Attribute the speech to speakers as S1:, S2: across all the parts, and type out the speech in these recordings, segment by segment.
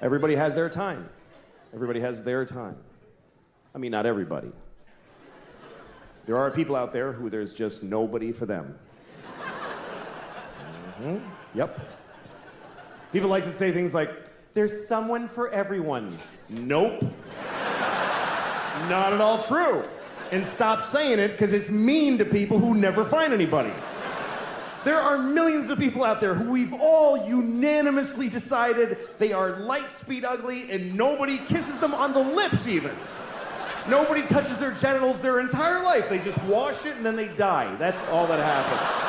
S1: Everybody has their time. Everybody has their time. I mean, not everybody. There are people out there who there's just nobody for them. Yep. People like to say things like, there's someone for everyone. Nope. Not at all true. And stop saying it because it's mean to people who never find anybody. There are millions of people out there who we've all unanimously decided they are light speed ugly and nobody kisses them on the lips even. Nobody touches their genitals their entire life. They just wash it and then they die. That's all that happens.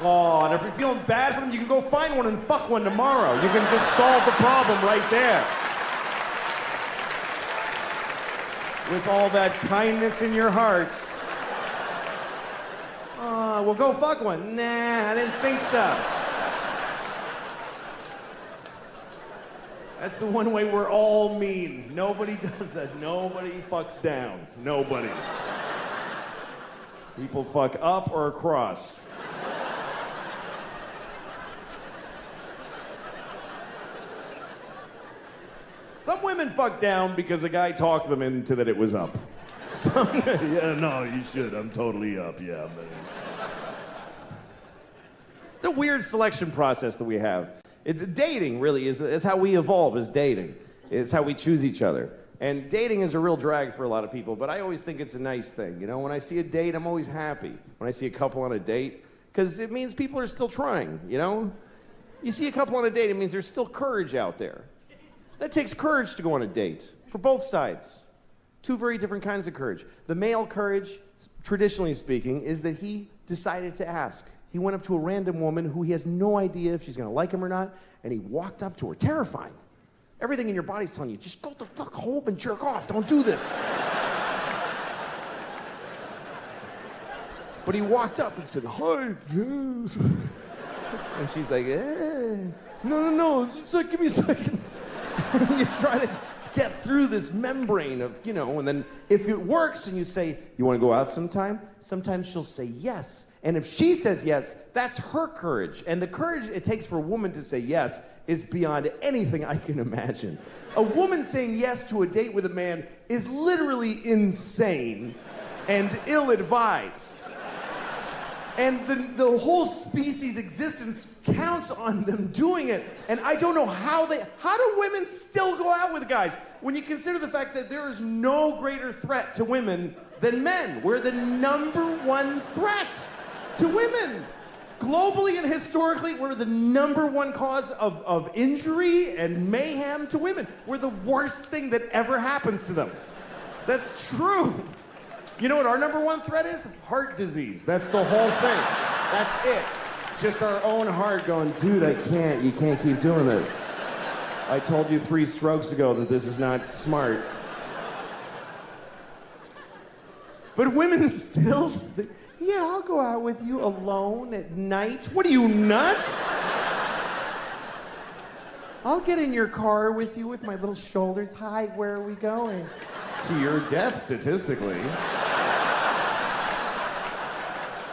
S1: Oh, and if you're feeling bad for them, you can go find one and fuck one tomorrow. You can just solve the problem right there. With all that kindness in your heart. Oh, well, go fuck one. Nah, I didn't think so. That's the one way we're all mean. Nobody does that. Nobody fucks down. Nobody. People fuck up or across. Some women fuck down because a guy talked them into that it was up. Yeah, no, you should. I'm totally up, yeah. But... It's a weird selection process that we have. Dating really it's how we evolve is dating. It's how we choose each other. And dating is a real drag for a lot of people, but I always think it's a nice thing. You know, when I see a date, I'm always happy. When I see a couple on a date, because it means people are still trying, you know? You see a couple on a date, it means there's still courage out there. That takes courage to go on a date, for both sides. Two very different kinds of courage. The male courage, traditionally speaking, is that he decided to ask. He went up to a random woman who he has no idea if she's gonna like him or not, and he walked up to her, terrifying. Everything in your body's telling you, just go the fuck home and jerk off, don't do this. But he walked up and said, hi, yes. And she's like, no, give me a second. You try to get through this membrane of, you know, and then if it works and you say, you want to go out sometime? Sometimes she'll say yes. And if she says yes, that's her courage. And the courage it takes for a woman to say yes is beyond anything I can imagine. A woman saying yes to a date with a man is literally insane and ill-advised. And the whole species' existence counts on them doing it. And I don't know how do women still go out with guys? When you consider the fact that there is no greater threat to women than men. We're the #1 threat to women. Globally and historically, we're the #1 cause of injury and mayhem to women. We're the worst thing that ever happens to them. That's true. You know what our #1 threat is? Heart disease. That's the whole thing. That's it. Just our own heart going, dude, you can't keep doing this. I told you 3 strokes ago that this is not smart. But women still think, yeah, I'll go out with you alone at night. What are you, nuts? I'll get in your car with you with my little shoulders. Hi, where are we going? To your death, statistically.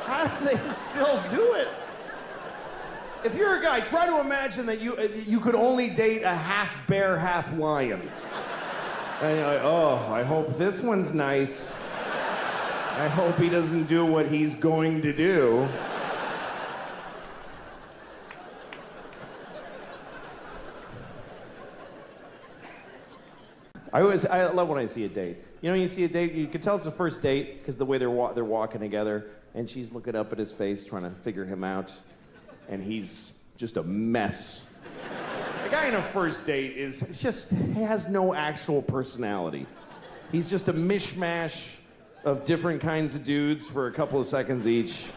S1: How do they still do it? If you're a guy, try to imagine that you could only date a half bear, half lion. And you're like, oh, I hope this one's nice. I hope he doesn't do what he's going to do. I love when I see a date. You know, you see a date, you can tell it's the first date because the way they're walking together, and she's looking up at his face, trying to figure him out, and he's just a mess. A guy in a first date he has no actual personality. He's just a mishmash of different kinds of dudes for a couple of seconds each.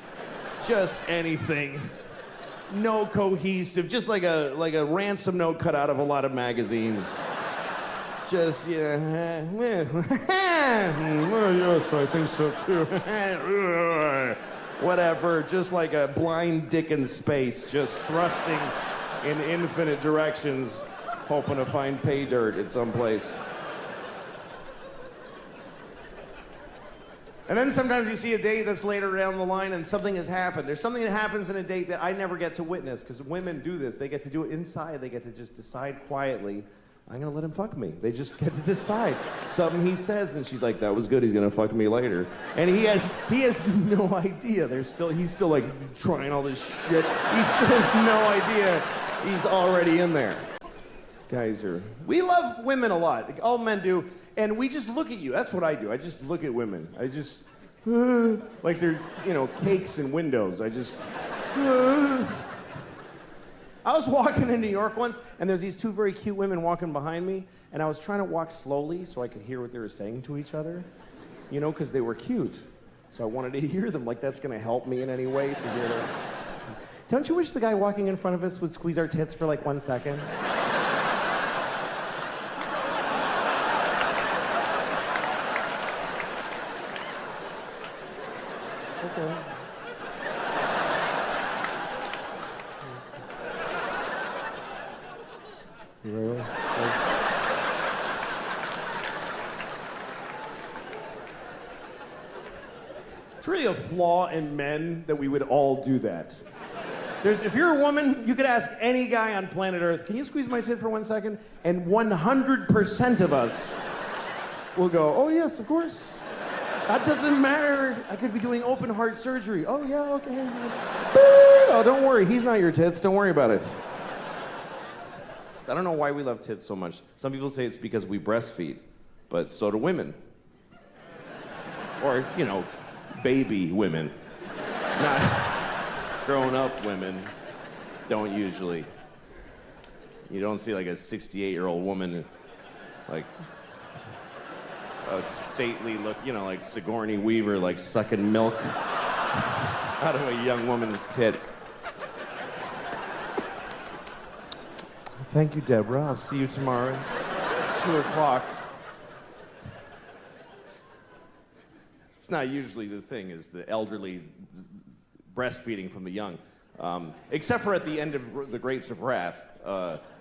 S1: Just anything. No cohesive, just like a ransom note cut out of a lot of magazines. Just, yeah, yes, I think so too. Whatever, just like a blind dick in space, just thrusting in infinite directions, hoping to find pay dirt at some place. And then sometimes you see a date that's later down the line and something has happened. There's something that happens in a date that I never get to witness because women do this. They get to do it inside. They get to just decide quietly, I'm gonna let him fuck me. They just get to decide. Something he says and she's like, that was good, he's gonna fuck me later. And he has no idea. He's still like trying all this shit. He still has no idea he's already in there. We love women a lot. All men do. And we just look at you. That's what I do. I just look at women. I just, like they're, cakes and windows. I just, I was walking in New York once, and there's these two very cute women walking behind me, and I was trying to walk slowly so I could hear what they were saying to each other, because they were cute. So I wanted to hear them, like that's gonna help me in any way to hear them. Don't you wish the guy walking in front of us would squeeze our tits for like 1 second? Okay. Really? It's really a flaw in men that we would all do that. If you're a woman, you could ask any guy on planet Earth, can you squeeze my tit for 1 second? And 100% of us will go, oh yes, of course. That doesn't matter. I could be doing open heart surgery. Oh yeah, okay. Oh, don't worry, he's not your tits, don't worry about it. I don't know why we love tits so much. Some people say it's because we breastfeed, but so do women. Or, baby women. Not grown-up women don't usually. You don't see like a 68-year-old woman, like a stately look, like Sigourney Weaver, like sucking milk out of a young woman's tit. Thank you, Deborah. I'll see you tomorrow at 2 o'clock. It's not usually the thing, is the elderly breastfeeding from the young. Except for at the end of The Grapes of Wrath,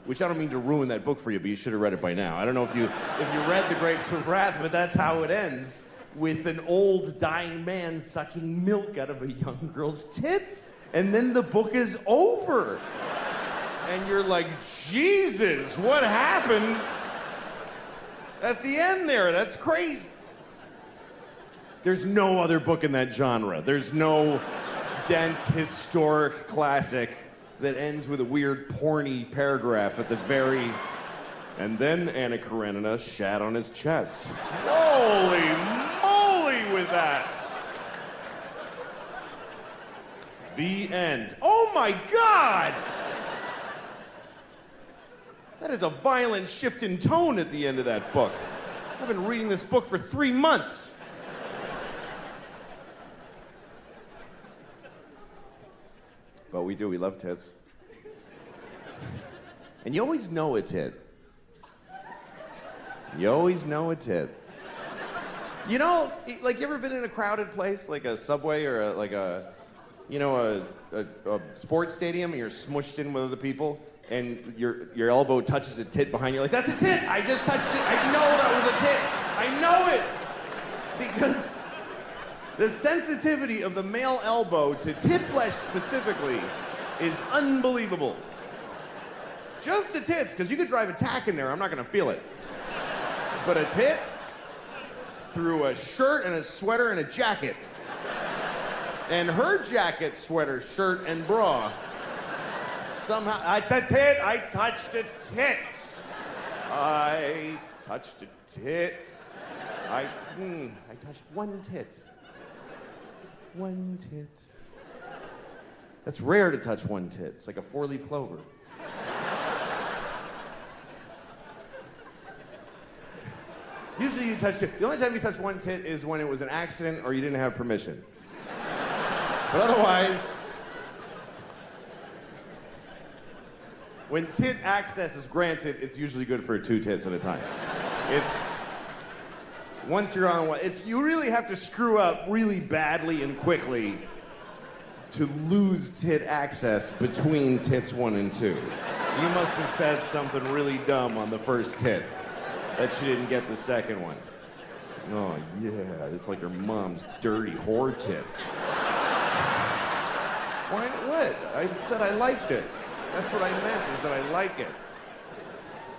S1: which I don't mean to ruin that book for you, but you should have read it by now. I don't know if you read The Grapes of Wrath, but that's how it ends, with an old dying man sucking milk out of a young girl's tits, and then the book is over. And you're like, Jesus, what happened at the end there? That's crazy. There's no other book in that genre. There's no dense, historic classic that ends with a weird, porny paragraph at the very... And then Anna Karenina shat on his chest. Holy moly with that! The end. Oh my God! That is a violent shift in tone at the end of that book. I've been reading this book for 3 months. But we do, we love tits. And you always know a tit. You always know a tit. Like you ever been in a crowded place, like a subway or a sports stadium, and you're smushed in with other people, and your elbow touches a tit behind you, like, that's a tit! I just touched it! I know that was a tit! I know it! Because the sensitivity of the male elbow to tit flesh specifically is unbelievable. Just to tits, because you could drive a tack in there, I'm not gonna feel it. But a tit, through a shirt and a sweater and a jacket, and her jacket, sweater, shirt, and bra, somehow, I said tit, I touched a tit. I touched a tit. I touched one tit. One tit. That's rare to touch one tit. It's like a 4-leaf clover. Usually you touch it. The only time you touch one tit is when it was an accident or you didn't have permission. But otherwise, when tit access is granted, it's usually good for 2 tits at a time. Once you're on one, you really have to screw up really badly and quickly to lose tit access between tits 1 and 2. You must have said something really dumb on the first tit that you didn't get the second one. Oh, yeah, it's like her mom's dirty whore tit. Why, what? I said I liked it. That's what I meant, is that I like it.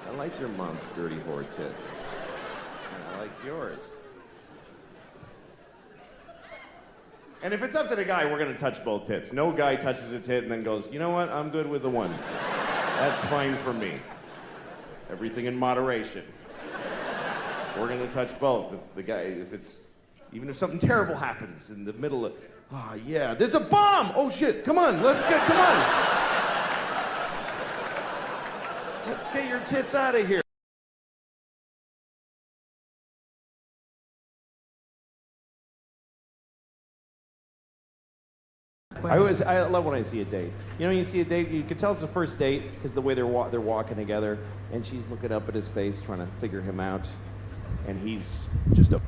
S1: I like your mom's dirty whore tit. And I like yours. And if it's up to the guy, we're gonna touch both tits. No guy touches a tit and then goes, you know what, I'm good with the one. That's fine for me. Everything in moderation. We're gonna touch both. Even if something terrible happens in the middle of, yeah, there's a bomb! Oh shit, come on. Let's get your tits out of here. I love when I see a date. You know, you see a date, you can tell it's the first date because the way they're walking together, and she's looking up at his face, trying to figure him out, and he's just a.